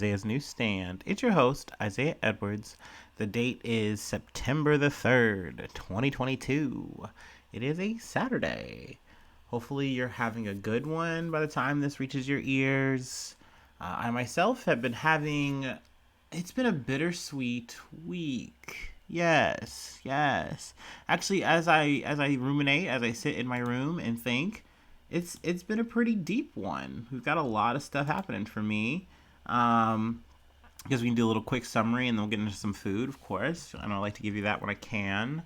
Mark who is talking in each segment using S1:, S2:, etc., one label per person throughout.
S1: Isaiah's Newsstand. It's your host, Isaiah Edwards. The date is September the 3rd, 2022. It is a Saturday. Hopefully you're having a good one by the time this reaches your ears. I myself have been having... It's been a bittersweet week. Yes. Actually, as I ruminate, as I sit in my room and think, it's been a pretty deep one. We've got a lot of stuff happening for me. Because we can do a little quick summary and then we'll get into some food, of course. I like to give you that when I can.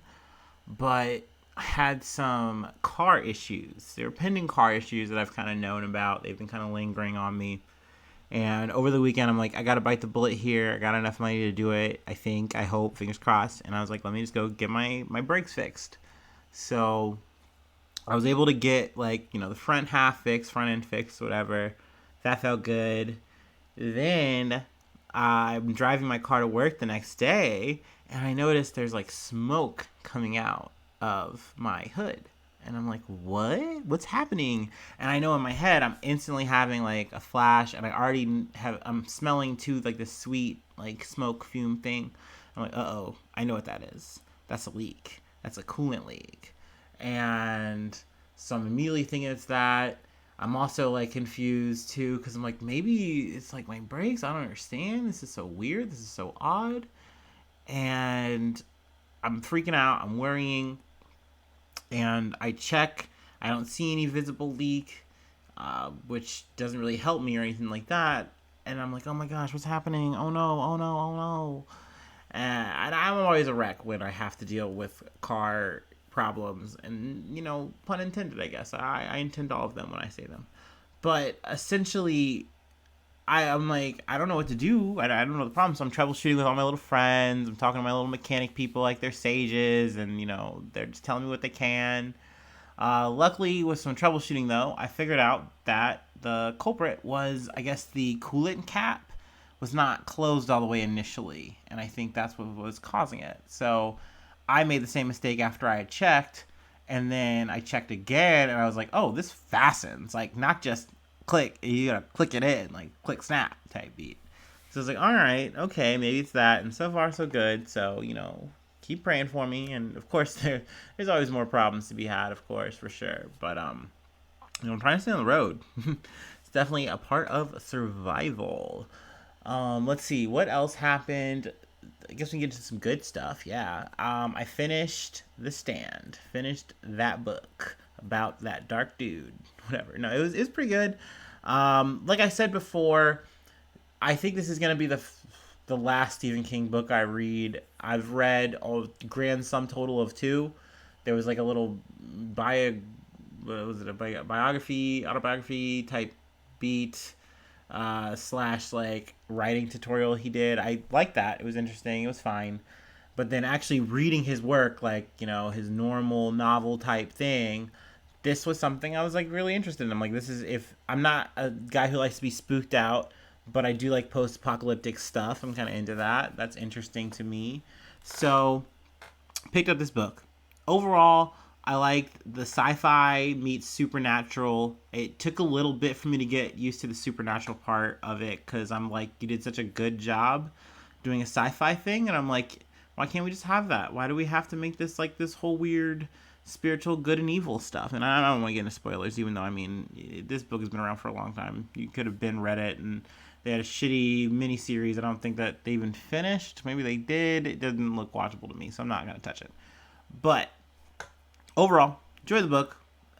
S1: But I had some car issues. There were pending car issues that I've kind of known about. They've been kind of lingering on me. And over the weekend, I'm like, I got to bite the bullet here. I got enough money to do it. I think, I hope, fingers crossed. And I was like, let me just go get my brakes fixed. So I was able to get, the front half fixed, front end fixed, whatever. That felt good. Then I'm driving my car to work the next day, and I noticed there's, smoke coming out of my hood. And I'm like, what? What's happening? And I know in my head, I'm instantly having, a flash, and I'm smelling, too, this sweet, smoke fume thing. I'm like, uh-oh, I know what that is. That's a leak. That's a coolant leak. And so I'm immediately thinking it's that. I'm also, confused, too, because I'm like, maybe it's, my brakes. I don't understand. This is so weird. This is so odd. And I'm freaking out. I'm worrying. And I check. I don't see any visible leak, which doesn't really help me or anything like that. And I'm like, oh my gosh, what's happening? Oh no. And I'm always a wreck when I have to deal with car problems. And, pun intended, I guess. I intend all of them when I say them. But essentially, I'm like, I don't know what to do. I don't know the problem. So I'm troubleshooting with all my little friends. I'm talking to my little mechanic people like they're sages. And, they're just telling me what they can. Luckily, with some troubleshooting, though, I figured out that the culprit was, I guess, the coolant cap was not closed all the way initially. And I think that's what was causing it. So I made the same mistake after I had checked. And then I checked again. And I was like, oh, this fastens. Not just click, you gotta click it in, click snap type beat. So I was like, all right, okay, maybe it's that. And so far so good. So keep praying for me. And of course there's always more problems to be had, of course, for sure. But I'm trying to stay on the road. It's definitely a part of survival. Let's see what else happened. I guess we can get into some good stuff. Yeah. I finished The Stand. Finished that book about that dark dude. Whatever. No, it was pretty good. Like I said before, I think this is gonna be the last Stephen King book I read. I've read a grand sum total of 2. There was a little biography, autobiography type beat slash writing tutorial he did. I liked that. It was interesting. It was fine. But then actually reading his work, his normal novel type thing, this was something I was really interested in. I'm like, if I'm not a guy who likes to be spooked out, but I do like post-apocalyptic stuff. I'm kind of into that. That's interesting to me. So picked up this book. Overall, I liked the sci-fi meets supernatural. It took a little bit for me to get used to the supernatural part of it because I'm like, you did such a good job doing a sci-fi thing. And I'm like, why can't we just have that? Why do we have to make this this whole weird spiritual good and evil stuff? And I don't want to get into spoilers, even though, this book has been around for a long time. You could have read it, and they had a shitty miniseries. I don't think that they even finished. Maybe they did. It doesn't look watchable to me, so I'm not going to touch it. But overall, enjoy the book.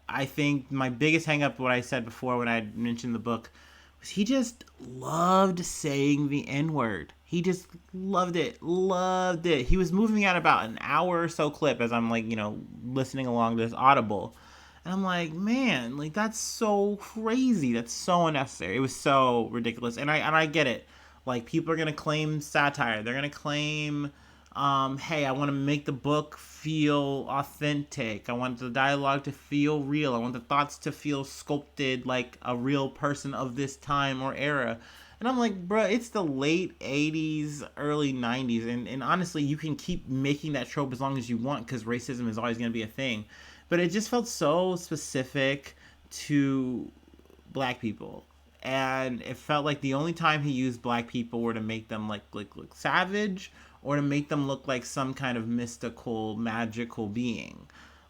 S1: I think my biggest hang up, what I said before when I mentioned the book, was he just loved saying the N-word. He just loved it. He was moving at about an hour or so clip as I'm listening along to this Audible. And I'm like, man, that's so crazy. That's so unnecessary. It was so ridiculous. And I get it. People are going to claim satire. They're going to claim, hey, I want to make the book feel authentic. I want the dialogue to feel real. I want the thoughts to feel sculpted like a real person of this time or era. And I'm like, bruh, it's the late 80s, early 90s. And honestly, you can keep making that trope as long as you want because racism is always going to be a thing. But it just felt so specific to black people. and it felt like the only time he used black people were to make them like look savage, or to make them look like some kind of mystical, magical being,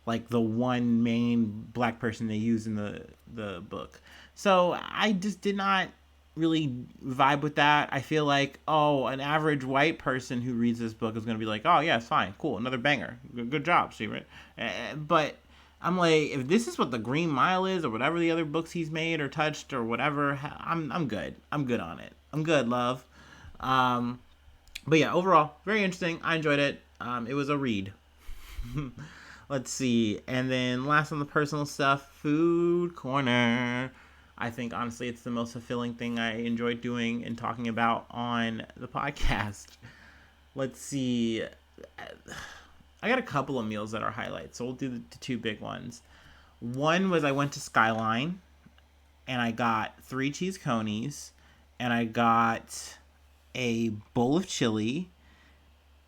S1: like the one main black person they use in the book. So I just did not really vibe with that. I feel like, oh, an average white person who reads this book is going to be like, oh yeah, it's fine, cool, another banger, good job, Stephen. But I'm like, if this is what the Green Mile is, or whatever the other books he's made or touched or whatever, I'm good. I'm good on it. I'm good, love. Um, but yeah, overall, very interesting. I enjoyed it. It was a read. Let's see. And then last on the personal stuff, food corner. I think honestly it's the most fulfilling thing I enjoy doing and talking about on the podcast. Let's see. I got a couple of meals that are highlights, so we'll do the two big ones. One was I went to Skyline and I got 3 cheese conies and I got a bowl of chili.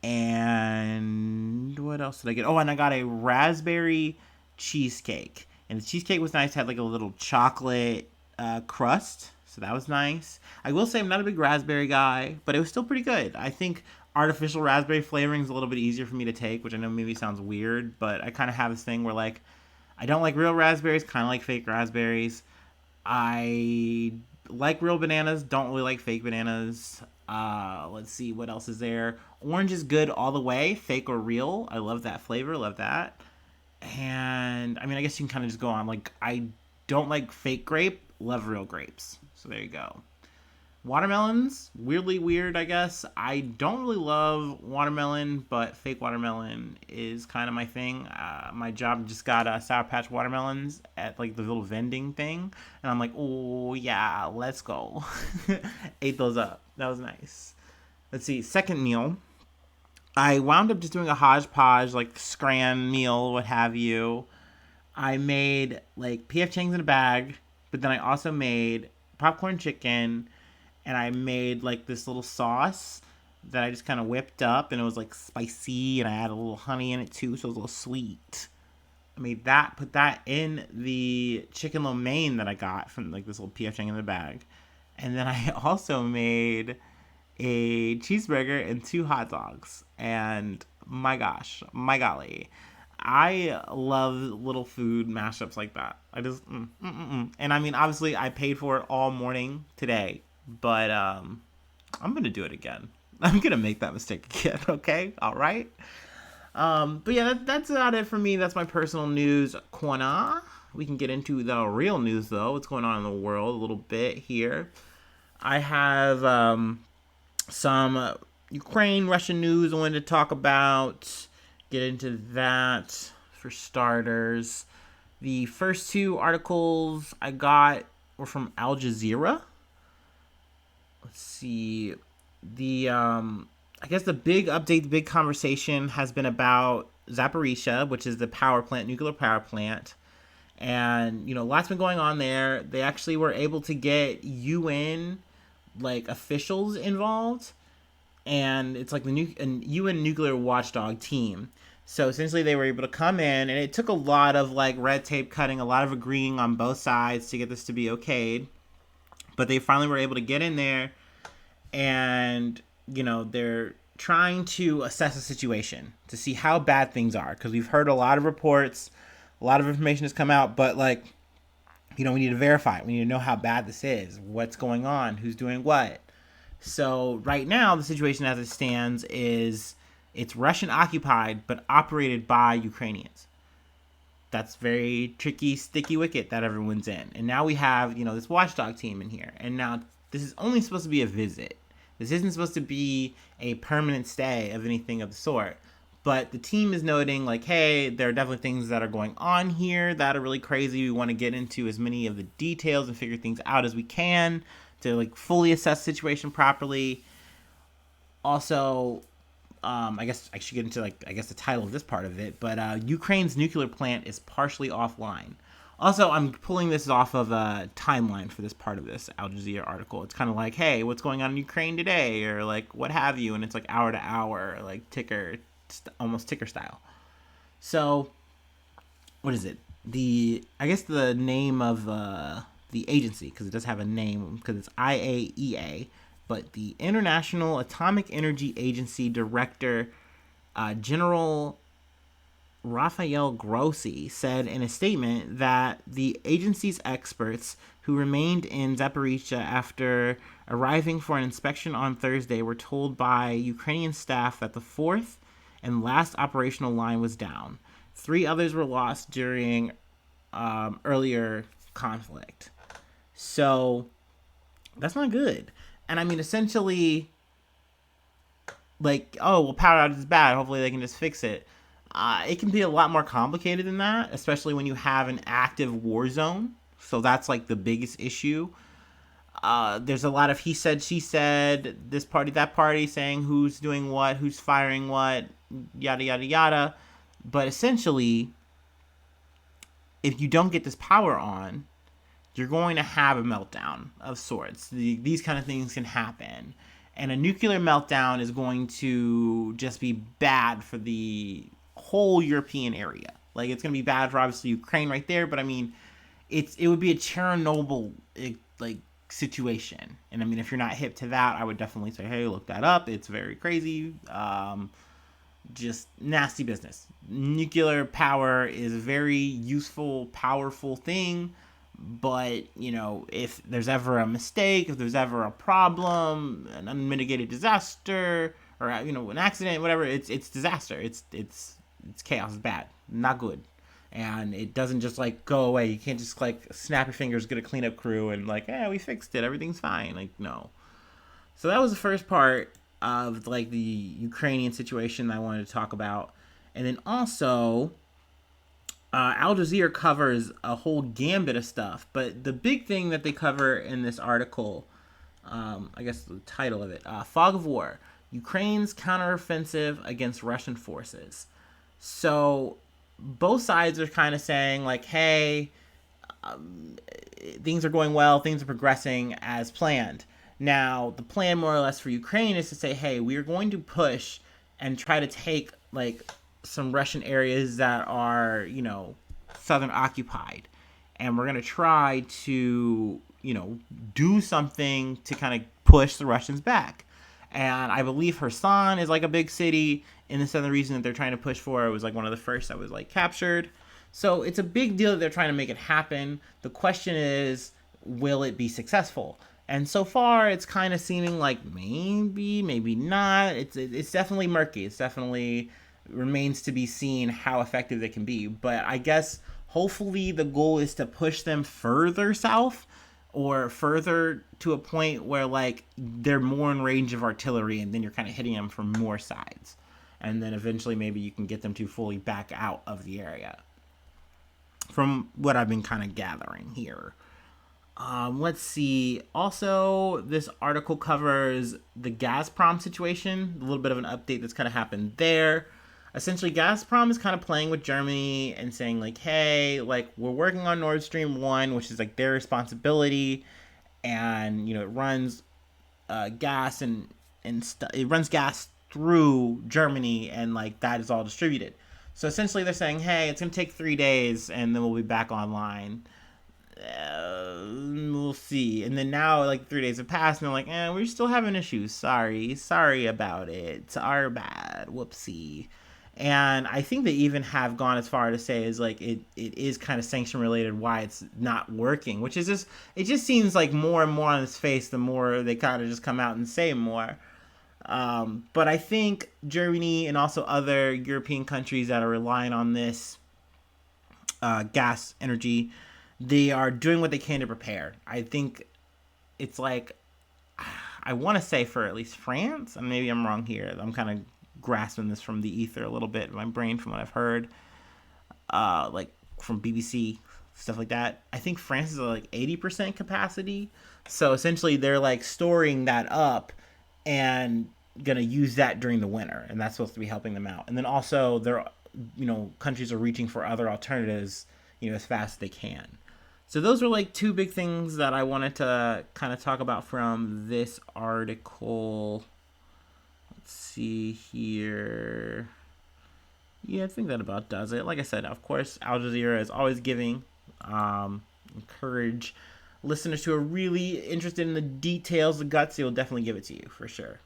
S1: And what else did I get? Oh, and I got a raspberry cheesecake. And the cheesecake was nice. It had like a little chocolate crust. So that was nice. I will say I'm not a big raspberry guy, but it was still pretty good. I think artificial raspberry flavoring is a little bit easier for me to take, which I know maybe sounds weird, but I kind of have this thing where like I don't like real raspberries, kind of like fake raspberries. I like real bananas, don't really like fake bananas. Let's see, what else is there? Orange is good all the way, fake or real. I love that flavor, love that. And I mean, I guess you can kind of just go on. Like, I don't like fake grape, love real grapes. So there you go. Watermelons, weirdly weird, I guess. I don't really love watermelon, but fake watermelon is kind of my thing. My job just got Sour Patch watermelons at like the little vending thing, and I'm like, oh yeah, let's go. Ate those up. That was nice. Let's see, second meal. I wound up just doing a hodgepodge, like scran meal, what have you. I made like PF Chang's in a bag, but then I also made popcorn chicken, and I made like this little sauce that I just kind of whipped up, and it was like spicy, and I had a little honey in it too, so it was a little sweet. I made that, put that in the chicken lo mein that I got from like this little PF Chang in the bag, and then I also made a cheeseburger and 2 hot dogs. And my gosh, my golly, I love little food mashups like that. I just, and I mean, obviously, I paid for it all morning today, but I'm gonna do it again. I'm gonna make that mistake again. Okay, all right. But yeah, that's about it for me. That's my personal news corner. We can get into the real news though. What's going on in the world a little bit here. I have some Ukraine, Russian news I wanted to talk about. Get into that for starters. The first 2 articles I got were from Al Jazeera. Let's see. I guess the big update, the big conversation has been about Zaporizhzhia, which is the power plant, nuclear power plant. And, you know, lots been going on there. They actually were able to get UN like officials involved, and it's like the UN nuclear watchdog team. So essentially they were able to come in, and it took a lot of like red tape cutting, a lot of agreeing on both sides to get this to be okayed, but they finally were able to get in there, and you know, they're trying to assess the situation to see how bad things are, because we've heard a lot of reports, a lot of information has come out, but like, you know, we need to verify it. We need to know how bad this is, what's going on, who's doing what. So right now, the situation as it stands is it's Russian occupied, but operated by Ukrainians. That's very tricky, sticky wicket that everyone's in. And now we have, you know, this watchdog team in here. And now this is only supposed to be a visit. This isn't supposed to be a permanent stay of anything of the sort. But the team is noting, like, hey, there are definitely things that are going on here that are really crazy. We want to get into as many of the details and figure things out as we can to, like, fully assess the situation properly. Also, I guess I should get into, like, I guess the title of this part of it. But Ukraine's nuclear plant is partially offline. Also, I'm pulling this off of a timeline for this part of this Al Jazeera article. It's kind of like, hey, what's going on in Ukraine today? Or, like, what have you? And it's, like, hour to hour, like, almost ticker style. So, what is it? I guess the name of the agency, because it does have a name, because it's IAEA, but the International Atomic Energy Agency Director General Rafael Grossi said in a statement that the agency's experts who remained in Zaporizhzhia after arriving for an inspection on Thursday were told by Ukrainian staff that the fourth and last operational line was down. 3 others were lost during earlier conflict. So that's not good. And I mean, essentially, like, oh, well, power outage is bad. Hopefully they can just fix it. It can be a lot more complicated than that, especially when you have an active war zone. So that's like the biggest issue. There's a lot of he said, she said, this party, that party, saying who's doing what, who's firing what, yada, yada, yada. But essentially, if you don't get this power on, you're going to have a meltdown of sorts. These kind of things can happen. And a nuclear meltdown is going to just be bad for the whole European area. Like, it's going to be bad for, obviously, Ukraine right there. But, I mean, it would be a Chernobyl, like, situation. And, I mean, if you're not hip to that, I would definitely say, hey, look that up. It's very crazy. Just nasty business. Nuclear power is a very useful, powerful thing. But, you know, if there's ever a mistake, if there's ever a problem, an unmitigated disaster, or, you know, an accident, whatever, it's disaster. It's chaos. It's bad. Not good. And it doesn't just, like, go away. You can't just, like, snap your fingers, get a cleanup crew, and, like, we fixed it. Everything's fine. Like, no. So that was the first part of, like, the Ukrainian situation that I wanted to talk about. And then also, Al Jazeera covers a whole gambit of stuff, but the big thing that they cover in this article, I guess the title of it, Fog of War, Ukraine's counteroffensive against Russian forces. So both sides are kind of saying, like, hey, things are going well, things are progressing as planned. Now, the plan more or less for Ukraine is to say, hey, we are going to push and try to take, like, some Russian areas that are, you know, Southern occupied. And we're going to try to, you know, do something to kind of push the Russians back. And I believe Kherson is like a big city in the southern region that they're trying to push for. It was like one of the first that was like captured. So it's a big deal that they're trying to make it happen. The question is, will it be successful? And so far, it's kind of seeming like maybe, maybe not. It's definitely murky. It's definitely remains to be seen how effective they can be. But I guess hopefully the goal is to push them further south or further to a point where, like, they're more in range of artillery, and then you're kind of hitting them from more sides. And then eventually maybe you can get them to fully back out of the area. From what I've been kind of gathering here. Let's see. Also, this article covers the Gazprom situation. A little bit of an update that's kind of happened there. Essentially, Gazprom is kind of playing with Germany and saying, like, hey, like, we're working on Nord Stream 1, which is, like, their responsibility. And, you know, it runs gas and it runs gas through Germany, and, like, that is all distributed. So essentially they're saying, hey, it's going to take 3 days, and then we'll be back online. We'll see. And then now, like, 3 days have passed, and they're like, we're still having issues. Sorry about it. It's our bad. Whoopsie. And I think they even have gone as far to say is, like, it is kind of sanction related why it's not working, which is just, it just seems like more and more on its face the more they kind of just come out and say more. But I think Germany and also other European countries that are relying on this gas energy, they are doing what they can to prepare. I think it's like, I want to say for at least France, and maybe I'm wrong here. I'm kind of grasping this from the ether a little bit in my brain from what I've heard, like from BBC, stuff like that. I think France is like 80% capacity. So essentially they're like storing that up and gonna use that during the winter, and that's supposed to be helping them out. And then also they're, you know, countries are reaching for other alternatives, you know, as fast as they can. So those were like 2 big things that I wanted to kind of talk about from this article. Let's see here. Yeah, I think that about does it. Like I said, of course, Al Jazeera is always giving, encourage listeners who are really interested in the details, the guts, they will definitely give it to you for sure.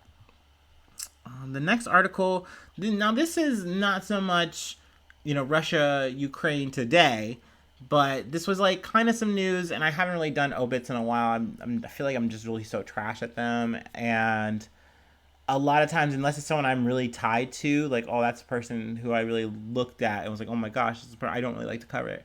S1: The next article, now this is not so much, Russia, Ukraine today, but this was like kind of some news, and I haven't really done obits in a while. I feel like I'm just really so trash at them, and a lot of times, unless it's someone I'm really tied to, like, oh, that's a person who I really looked at and was like, oh my gosh, I don't really like to cover it.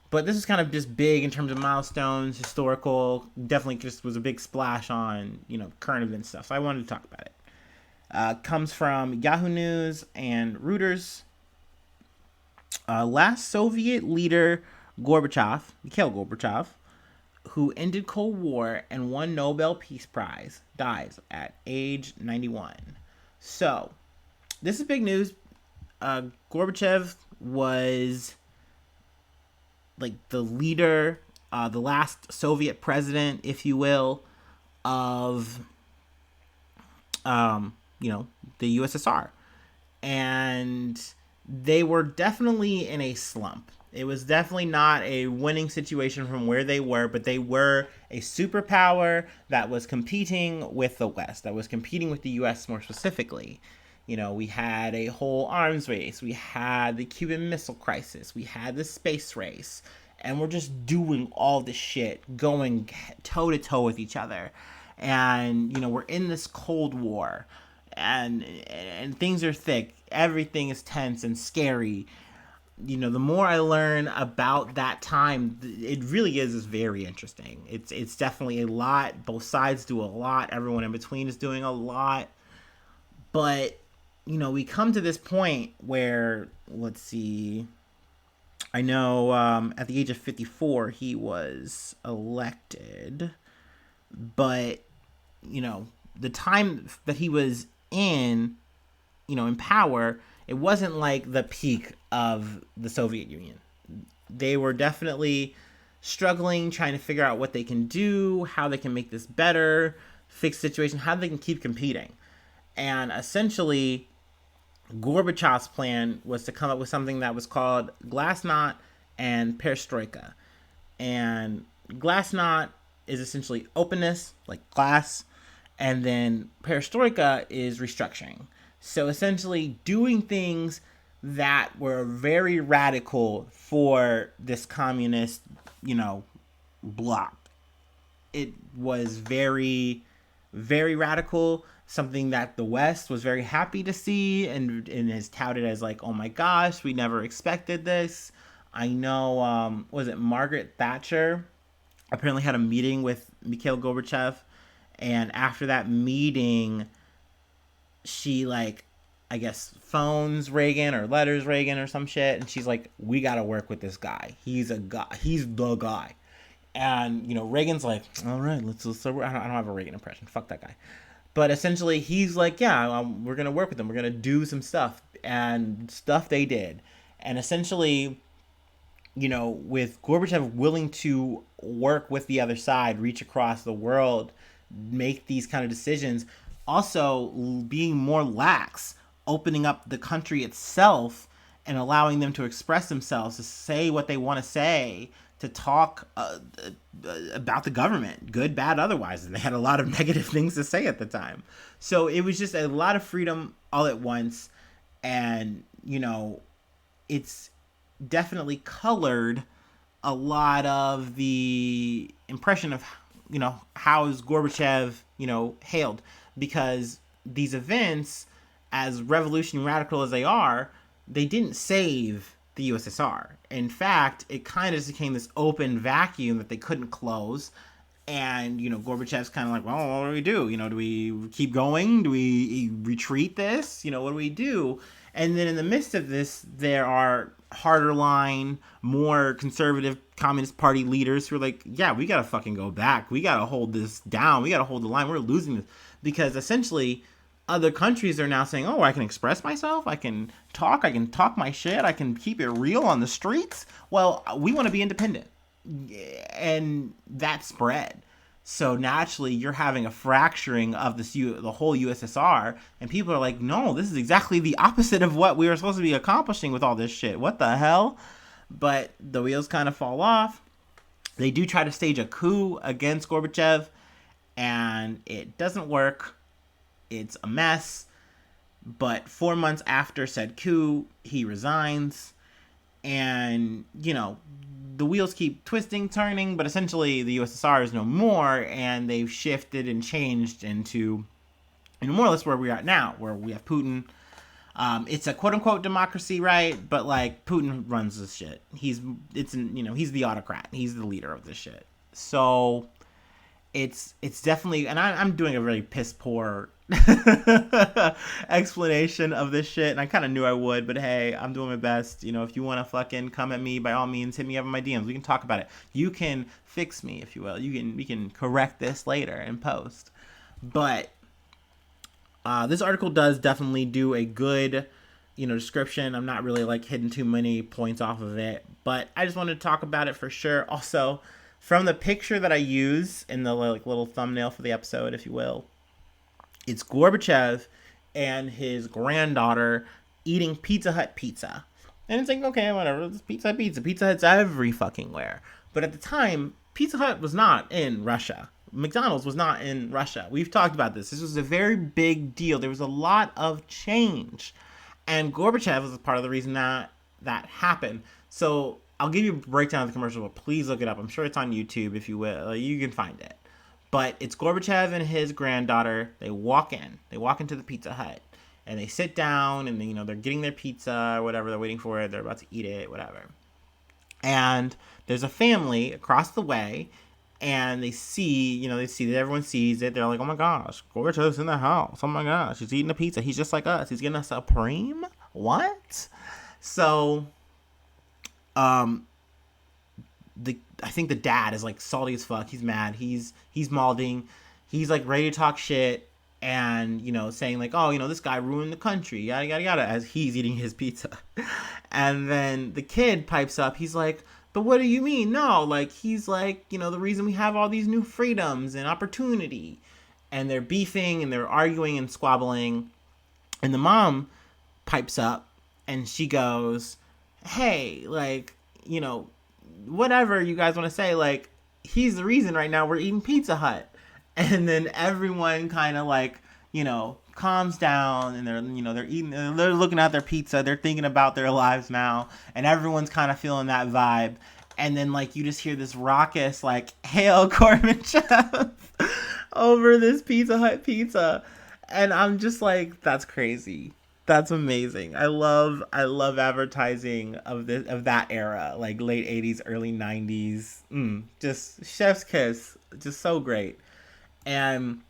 S1: But this is kind of just big in terms of milestones, historical. Definitely just was a big splash on, current event stuff. So I wanted to talk about it. Comes from Yahoo News and Reuters. Last Soviet leader Gorbachev, Mikhail Gorbachev, who ended Cold War and won Nobel Peace Prize, dies at age 91. So, this is big news. Gorbachev was like the leader, the last Soviet president, if you will, of the USSR. And they were definitely in a slump. It was definitely not a winning situation from where they were, but they were a superpower that was competing with the West, that was competing with the US more specifically. We had a whole arms race. We had the Cuban Missile Crisis. We had the space race. And we're just doing all this shit, going toe to toe with each other. And, we're in this Cold War. And things are thick. Everything is tense and scary. The more I learn about that time, it really is very interesting. It's definitely a lot. Both sides do a lot. Everyone in between is doing a lot. But, we come to this point where, let's see, I know at the age of 54, he was elected. But, the time that he was in power, it wasn't like the peak of the Soviet Union. They were definitely struggling, trying to figure out what they can do, how they can make this better, fix the situation, how they can keep competing. And essentially, Gorbachev's plan was to come up with something that was called Glasnost and Perestroika. And Glasnost is essentially openness, like glass, and then Perestroika is restructuring. So essentially doing things that were very radical for this communist, bloc. It was very, very radical, something that the West was very happy to see and is touted as like, oh my gosh, we never expected this. I know, was it Margaret Thatcher apparently had a meeting with Mikhail Gorbachev, and after that meeting, she I guess phones Reagan or letters Reagan or some shit, and she's like, we gotta work with this guy. He's the guy. And Reagan's like, all right, let's I don't have a Reagan impression, fuck that guy. But essentially he's like, yeah, we're gonna work with them, we're gonna do some stuff. And stuff they did. And essentially, with Gorbachev willing to work with the other side, reach across the world, make these kind of decisions, also being more lax, opening up the country itself and allowing them to express themselves, to say what they want to say, to talk about the government, good, bad, otherwise. And they had a lot of negative things to say at the time. So it was just a lot of freedom all at once. And, it's definitely colored a lot of the impression of, how is Gorbachev, hailed. Because these events, as revolutionary radical as they are, they didn't save the USSR. In fact, it kind of just became this open vacuum that they couldn't close. And, Gorbachev's kind of like, well, what do we do? Do we keep going? Do we retreat this? What do we do? And then in the midst of this, there are harder line, more conservative Communist Party leaders who are like, yeah, we got to fucking go back. We got to hold this down. We got to hold the line. We're losing this. Because essentially, other countries are now saying, oh, I can express myself. I can talk my shit. I can keep it real on the streets. Well, we want to be independent. And that spread. So naturally, you're having a fracturing of the whole USSR, and people are like, no, this is exactly the opposite of what we were supposed to be accomplishing with all this shit. What the hell? But the wheels kind of fall off, They do try to stage a coup against Gorbachev, and it doesn't work. It's a mess. But 4 months after said coup, he resigns. And, the wheels keep twisting, turning, but essentially the USSR is no more, and they've shifted and changed into more or less where we're at now, where we have Putin. It's a quote unquote democracy, right? But like Putin runs this shit. He's the autocrat. He's the leader of this shit. So it's definitely, and I'm doing a really piss poor explanation of this shit, and I kind of knew I would, but hey, I'm doing my best. If you want to fucking come at me, by all means, hit me up in my DMs. We can talk about it. You can fix me, if you will. We can correct this later in post. But this article does definitely do a good, description. I'm not really like hitting too many points off of it, but I just wanted to talk about it for sure. Also, from the picture that I use in the little thumbnail for the episode, if you will, it's Gorbachev and his granddaughter eating Pizza Hut pizza. And it's like, okay, whatever, it's Pizza Hut's every fucking where. But at the time, Pizza Hut was not in Russia. McDonald's was not in Russia. We've talked about this. This was a very big deal. There was a lot of change. And Gorbachev was part of the reason that happened. So I'll give you a breakdown of the commercial, but please look it up. I'm sure it's on YouTube, if you will. You can find it. But it's Gorbachev and his granddaughter. They walk into the Pizza Hut. And they sit down, and they're getting their pizza or whatever. They're waiting for it. They're about to eat it, whatever. And there's a family across the way. And they see that everyone sees it. They're like, oh my gosh, Gorbachev's in the house. Oh my gosh, he's eating a pizza. He's just like us. He's getting a Supreme? What? So, I think the dad is like salty as fuck. He's mad. He's malding. He's like ready to talk shit and, saying like, oh, this guy ruined the country, yada, yada, yada, as he's eating his pizza. And then the kid pipes up. He's like, but what do you mean? No, like, he's like, the reason we have all these new freedoms and opportunity. And they're beefing and they're arguing and squabbling. And the mom pipes up and she goes, hey, like, whatever you guys want to say, like, he's the reason right now we're eating Pizza Hut. And then everyone kind of like, calms down, and they're eating, they're looking at their pizza, they're thinking about their lives now, and everyone's kind of feeling that vibe. And then like you just hear this raucous like hail Gorbachev over this Pizza Hut pizza, and I'm just like, that's crazy. That's amazing. I love advertising of that era, like late 80s, early 90s. Just chef's kiss, just so great. And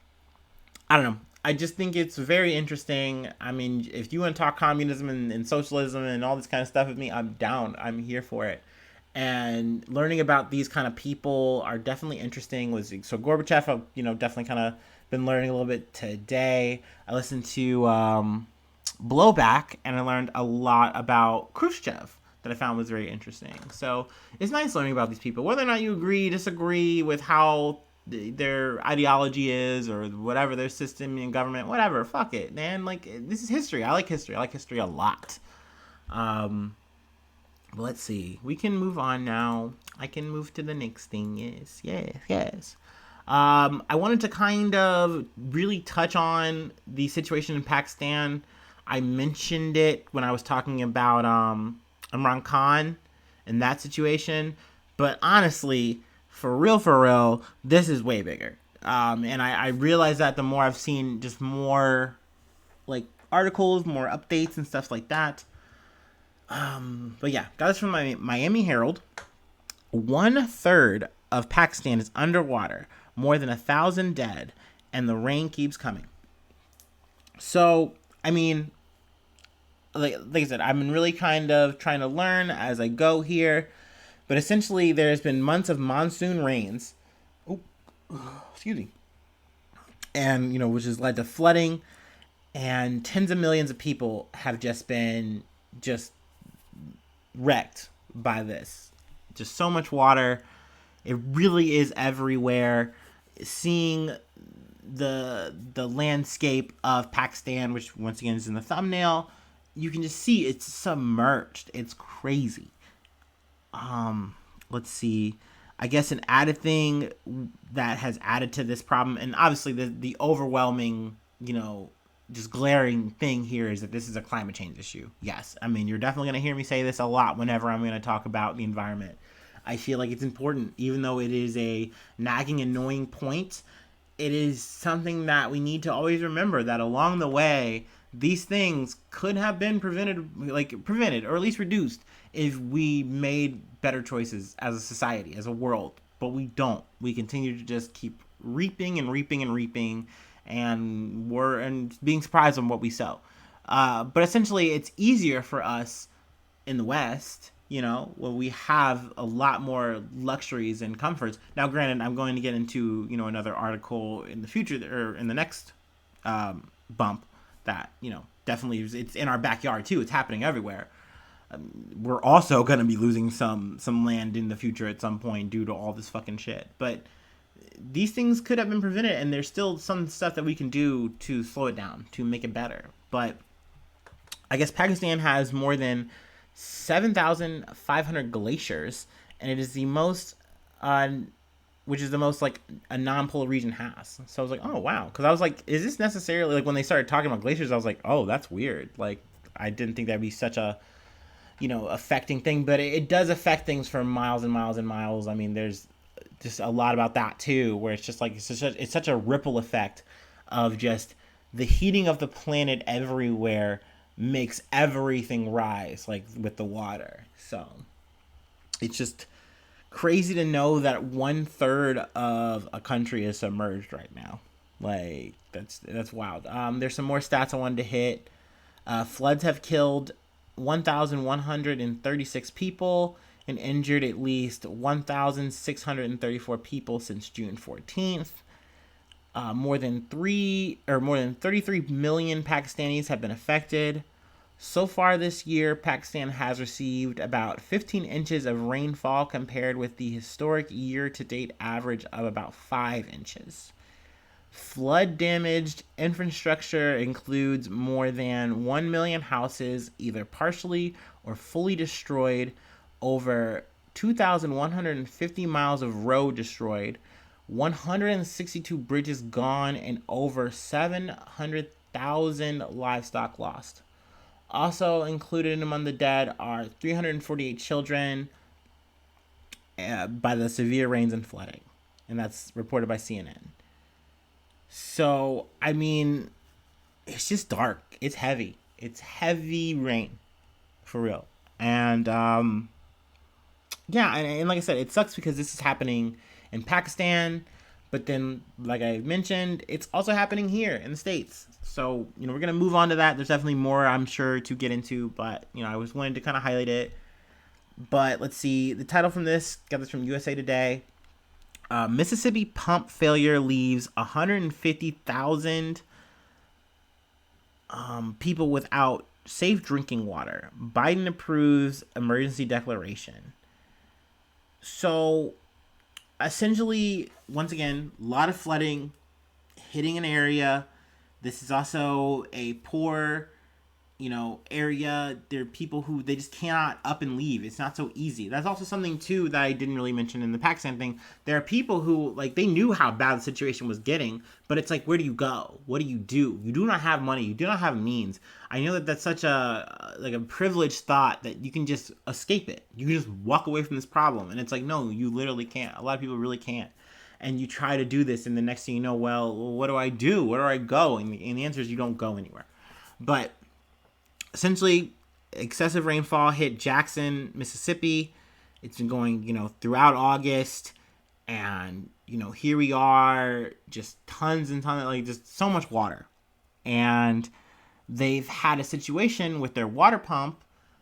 S1: I don't know. I just think it's very interesting. I mean, if you want to talk communism and socialism and all this kind of stuff with me, I'm down. I'm here for it. And learning about these kind of people are definitely interesting. So Gorbachev, I've, definitely kind of been learning a little bit today. I listened to Blowback, and I learned a lot about Khrushchev that I found was very interesting. So it's nice learning about these people, whether or not you disagree with how their ideology is or whatever their system and government, whatever, fuck it, man. Like, this is history. I like history a lot. But let's see, we can move on now. I can move to the next thing. Yes. I wanted to kind of really touch on the situation in Pakistan. I mentioned it when I was talking about Imran Khan and that situation, but honestly, for real, this is way bigger. And I realize that the more I've seen just more like articles, more updates and stuff like that. But yeah, got this from my Miami Herald. 1/3 of Pakistan is underwater, more than 1,000 dead, and the rain keeps coming. So, I mean, like I said, I've been really kind of trying to learn as I go here. But essentially, there's been months of monsoon rains. Excuse me. And, which has led to flooding. And tens of millions of people have just been wrecked by this. Just so much water. It really is everywhere. Seeing the landscape of Pakistan, which once again is in the thumbnail, you can just see it's submerged. It's crazy. Let's see. I guess an added thing that has added to this problem, and obviously the overwhelming, just glaring thing here is that this is a climate change issue. Yes, I mean, you're definitely going to hear me say this a lot whenever I'm going to talk about the environment. I feel like it's important, even though it is a nagging, annoying point. It is something that we need to always remember, that along the way, these things could have been prevented or at least reduced if we made better choices as a society, as a world. But we don't. We continue to just keep reaping and reaping and reaping, and being surprised on what we sow. But essentially, it's easier for us in the West, where we have a lot more luxuries and comforts. Now, granted, I'm going to get into, another article in the future, or in the next bump, that, definitely it's in our backyard too. It's happening everywhere. We're also going to be losing some land in the future at some point due to all this fucking shit. But these things could have been prevented, and there's still some stuff that we can do to slow it down, to make it better. But I guess Pakistan has more than 7,500 glaciers, and it is the most, which is the most like a non-polar region has. So I was like, oh wow, because I was like, is this necessarily, like when they started talking about glaciers, I was like, oh, that's weird. Like I didn't think that'd be such a, affecting thing, but it does affect things for miles and miles and miles. I mean, there's just a lot about that too, where it's just like it's such a ripple effect of just the heating of the planet everywhere makes everything rise, like with the water. So it's just crazy to know that 1/3 of a country is submerged right now. Like that's wild. There's some more stats I wanted to hit. Floods have killed 1,136 people and injured at least 1,634 people since June 14th. More than 33 million Pakistanis have been affected. So far this year, Pakistan has received about 15 inches of rainfall compared with the historic year-to-date average of about 5 inches. Flood-damaged infrastructure includes more than 1 million houses either partially or fully destroyed, over 2,150 miles of road destroyed, 162 bridges gone, and over 700,000 livestock lost. Also included among the dead are 348 children by the severe rains and flooding. And that's reported by CNN. So, I mean, it's just dark. It's heavy. It's heavy rain. For real. And, yeah, and like I said, it sucks because this is happening in Pakistan. But then, like I mentioned, it's also happening here in the States. So, we're going to move on to that. There's definitely more, I'm sure, to get into. But, I was wanting to kind of highlight it. But let's see. The title from this, got this from USA Today. Mississippi pump failure leaves 150,000 people without safe drinking water. Biden approves emergency declaration. So, essentially, once again, a lot of flooding hitting an area. This is also a poor, area. There are people who they just cannot up and leave. It's not so easy. That's also something too that I didn't really mention in the Pakistan thing. There are people who they knew how bad the situation was getting, but it's like, where do you go? What do? You do not have money. You do not have means. I know that that's such a privileged thought that you can just escape it. You can just walk away from this problem, and it's like, no, you literally can't. A lot of people really can't. And you try to do this, and the next thing you know, well, what do I do? Where do I go? And the answer is you don't go anywhere. But essentially, excessive rainfall hit Jackson, Mississippi. It's been going, throughout August. And, here we are, just tons and tons, just so much water. And they've had a situation with their water pump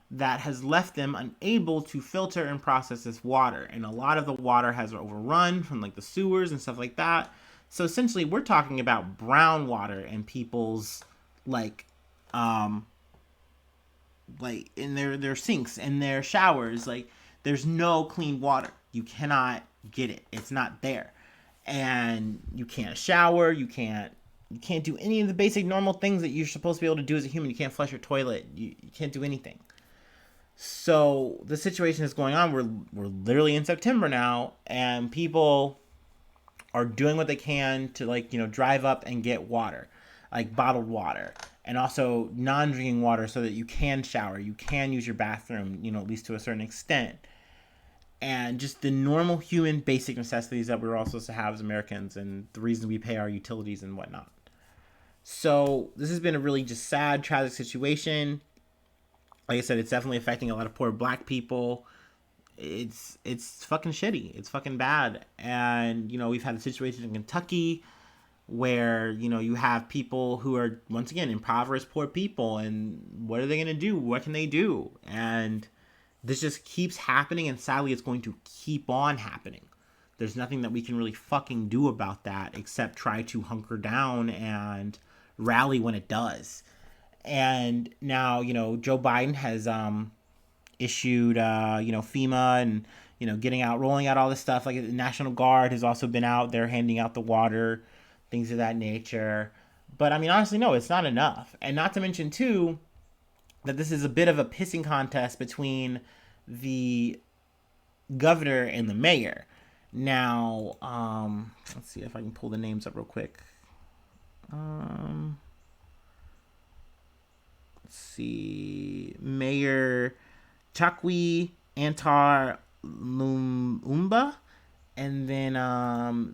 S1: that has left them unable to filter and process this water. And a lot of the water has overrun from the sewers and stuff like that. So essentially, we're talking about brown water in people's in their sinks and their showers. There's no clean water. You cannot get it. It's not there. And you can't shower. You can't do any of the basic normal things that you're supposed to be able to do as a human. You can't flush your toilet. You can't do anything. So the situation is going on. We're literally in September now, and people are doing what they can to, like, drive up and get water, like bottled water, and also non-drinking water, so that you can shower, you can use your bathroom, at least to a certain extent, and just the normal human basic necessities that we're all supposed to have as Americans, and the reason we pay our utilities and whatnot. So this has been a really just sad, tragic situation. Like I said, it's definitely affecting a lot of poor Black people. It's fucking shitty. It's fucking bad. And we've had a situation in Kentucky where you have people who are, once again, impoverished poor people, and what are they going to do? What can they do? And this just keeps happening, and sadly it's going to keep on happening. There's nothing that we can really fucking do about that except try to hunker down and rally when it does. And now, Joe Biden has issued, FEMA, and, rolling out all this stuff. Like the National Guard has also been out there handing out the water, things of that nature. But I mean, honestly, no, it's not enough. And not to mention, too, that this is a bit of a pissing contest between the governor and the mayor. Now, let's see if I can pull the names up real quick. Let's see. Mayor Chakwi Antar Lumumba, and then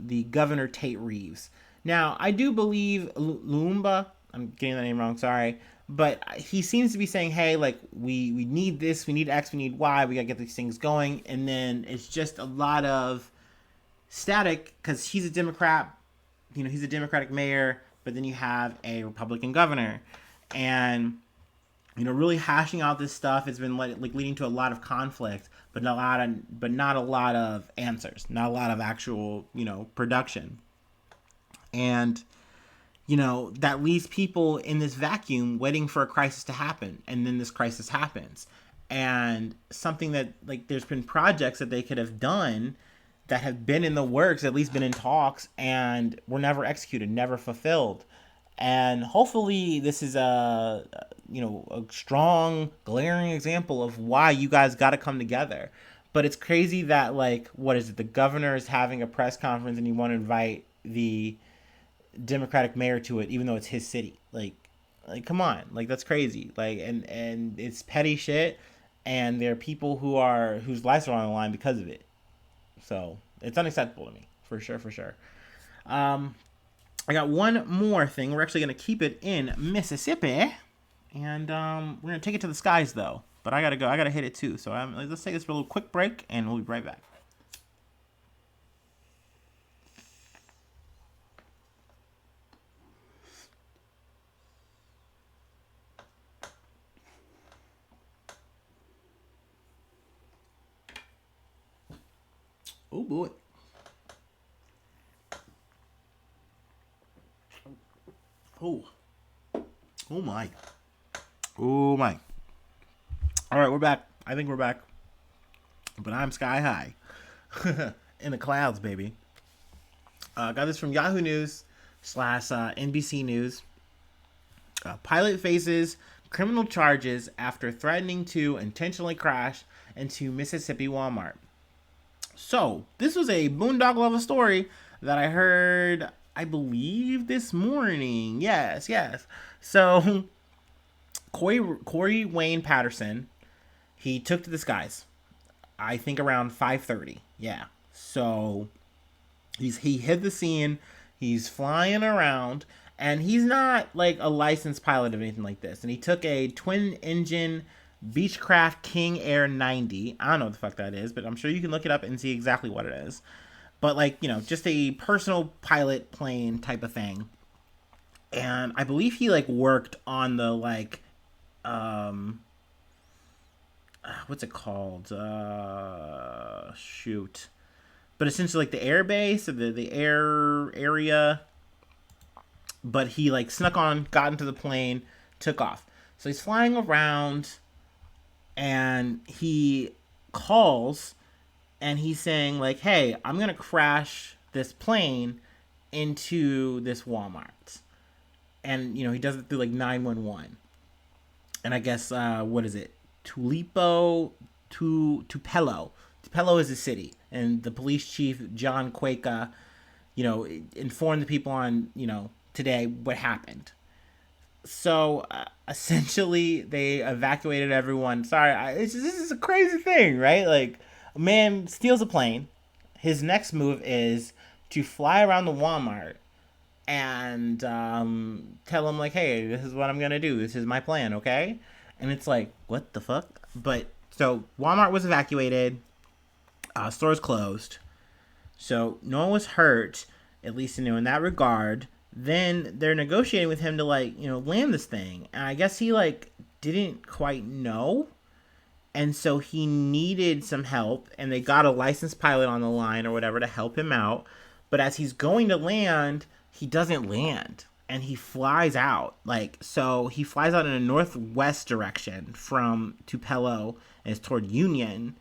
S1: the governor Tate Reeves. Now, I do believe Lumumba, I'm getting the name wrong, sorry, but he seems to be saying, hey, like, we need this, we need X, we need Y, we gotta get these things going. And then it's just a lot of static, because he's a Democrat, he's a Democratic mayor, but then you have a Republican governor. And really hashing out this stuff has been like leading to a lot of conflict, but not a lot of answers, not a lot of actual production. And that leaves people in this vacuum waiting for a crisis to happen, and then this crisis happens. And something that, like, there's been projects that they could have done that have been in the works, at least been in talks, and were never executed, never fulfilled. And hopefully this is a strong, glaring example of why you guys got to come together. But it's crazy that, like, what is it? The governor is having a press conference and you want to invite the Democratic mayor to it, even though it's his city. Like come on, like, that's crazy. Like, and it's petty shit, and there are people whose lives are on the line because of it. So it's unacceptable to me, for sure, for sure. I got one more thing. We're actually gonna keep it in Mississippi, and we're gonna take it to the skies though. But I gotta go. I gotta hit it too. So let's take this for a little quick break, and we'll be right back. Oh boy. Oh. Oh my. Oh my. All right, we're back. I think we're back. But I'm sky high. In the clouds, baby. Got this from Yahoo News / NBC News. Pilot faces criminal charges after threatening to intentionally crash into Mississippi Walmart. So, this was a boondoggle of a story that I heard, I believe, this morning. Yes. So, Corey Wayne Patterson, he took to the skies. I think around 5:30. Yeah. So, he hit the scene. He's flying around, and he's not like a licensed pilot of anything like this. And he took a twin-engine Beechcraft King Air 90. I don't know what the fuck that is, but I'm sure you can look it up and see exactly what it is. But, like, just a personal pilot plane type of thing. And I believe he, like, worked on the, like, what's it called? Shoot. But essentially, like, the air base, or the air area. But he, like, snuck on, got into the plane, took off. So he's flying around, and he calls, and he's saying, like, hey, I'm going to crash this plane into this Walmart. And, he does it through, like, 911. And I guess, what is it? Tupelo. Tupelo is a city, and the police chief John Quaka, informed the people on today what happened. So essentially, they evacuated everyone. Sorry, this is a crazy thing, right? Like, a man steals a plane. His next move is to fly around the Walmart and tell him, like, hey, this is what I'm gonna do. This is my plan, okay? And it's like, what the fuck? But so Walmart was evacuated. Stores closed. So no one was hurt, at least in that regard. Then they're negotiating with him to land this thing, and I guess he didn't quite know, and so he needed some help, and they got a licensed pilot on the line or whatever to help him out. But as he's going to land, he doesn't land, and he flies out. So he flies out in a northwest direction from Tupelo, and it's toward Union,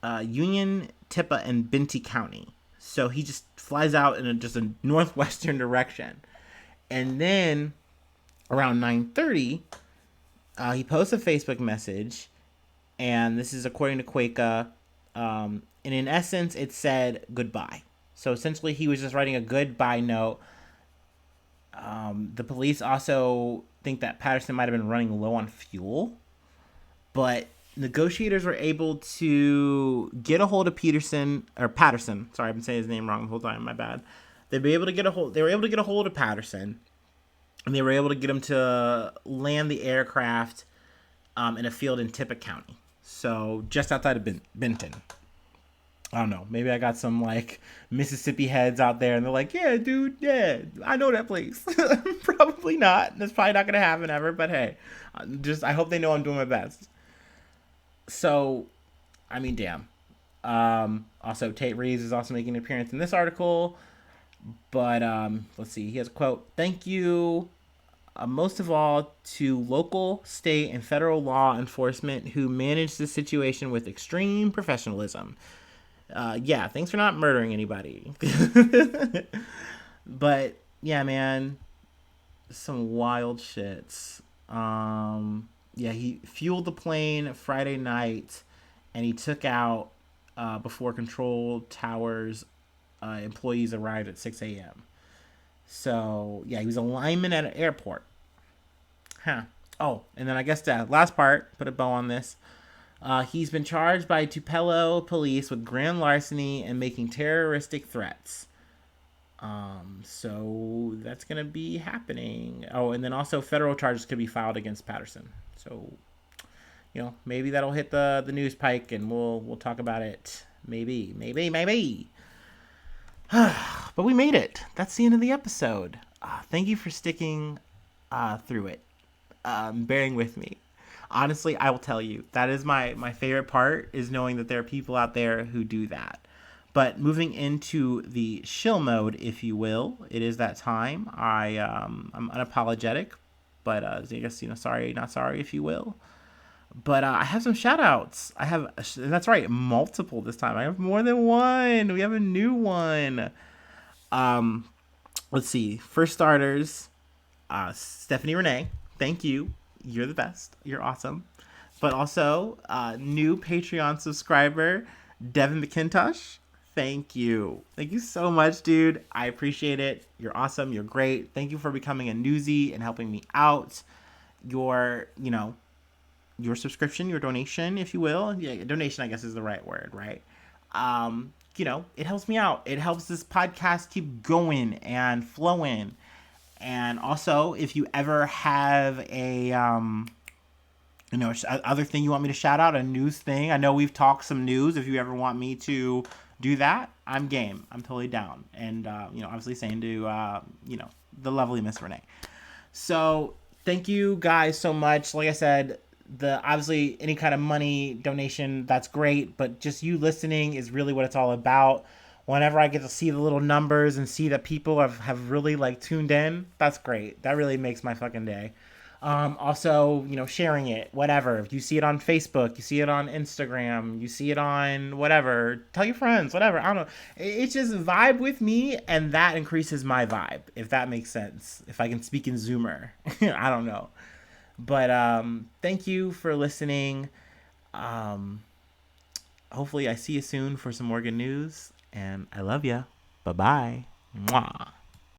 S1: Tippah, and Benton County. So he just flies out in just a northwestern direction. And then around 9:30, he posts a Facebook message. And this is according to Quaka. And in essence, it said goodbye. So essentially, he was just writing a goodbye note. The police also think that Patterson might have been running low on fuel. But negotiators were able to get a hold of Patterson. Sorry, I've been saying his name wrong the whole time. My bad. They were able to get a hold of Patterson, and they were able to get him to land the aircraft in a field in Tippah County, so just outside of Benton. I don't know. Maybe I got some Mississippi heads out there, and they're like, "Yeah, dude, yeah, I know that place." Probably not. That's probably not gonna happen ever. But hey, I hope they know I'm doing my best. So, I mean, damn. Also, Tate Reeves is also making an appearance in this article. But let's see. He has a quote. "Thank you, most of all, to local, state, and federal law enforcement who managed the situation with extreme professionalism. Yeah, thanks for not murdering anybody." But, yeah, man. Some wild shits. Yeah, he fueled the plane Friday night, and he took out before control towers employees arrived at 6 a.m. So, yeah, he was a lineman at an airport. Huh. Oh, and then I guess the last part, put a bow on this. He's been charged by Tupelo police with grand larceny and making terroristic threats. So that's going to be happening. Oh, and then also federal charges could be filed against Patterson. So, maybe that'll hit the news pike, and we'll talk about it. Maybe. But we made it. That's the end of the episode. Thank you for sticking through it, bearing with me. Honestly, I will tell you, that is my favorite part, is knowing that there are people out there who do that. But moving into the shill mode, if you will, it is that time. I'm unapologetic, but I guess, sorry, not sorry, if you will. But I have some shout outs. That's right, multiple this time. I have more than one. We have a new one. Let's see. First starters, Stephanie Renee, thank you. You're the best. You're awesome. But also, new Patreon subscriber, Devin Mcintosh. Thank you. Thank you so much, dude. I appreciate it. You're awesome. You're great. Thank you for becoming a newsie and helping me out. Your subscription, your donation, if you will. Yeah, donation, I guess, is the right word, right? It helps me out. It helps this podcast keep going and flowing. And also, if you ever have a, other thing you want me to shout out, a news thing. I know we've talked some news. If you ever want me to do that, I'm game. I'm totally down. And, obviously saying to, the lovely Miss Renee. So, thank you guys so much. Like I said, obviously any kind of money donation, that's great. But just you listening is really what it's all about. Whenever I get to see the little numbers and see that people have really tuned in, that's great. That really makes my fucking day. Also, sharing it, whatever. If you see it on Facebook, you see it on Instagram, you see it on whatever, tell your friends, whatever. I don't know. It's just vibe with me, and that increases my vibe, if that makes sense. If I can speak in Zoomer. I don't know. But thank you for listening. Um, hopefully, I see you soon for some more good news. And I love ya. Bye bye. Mwah.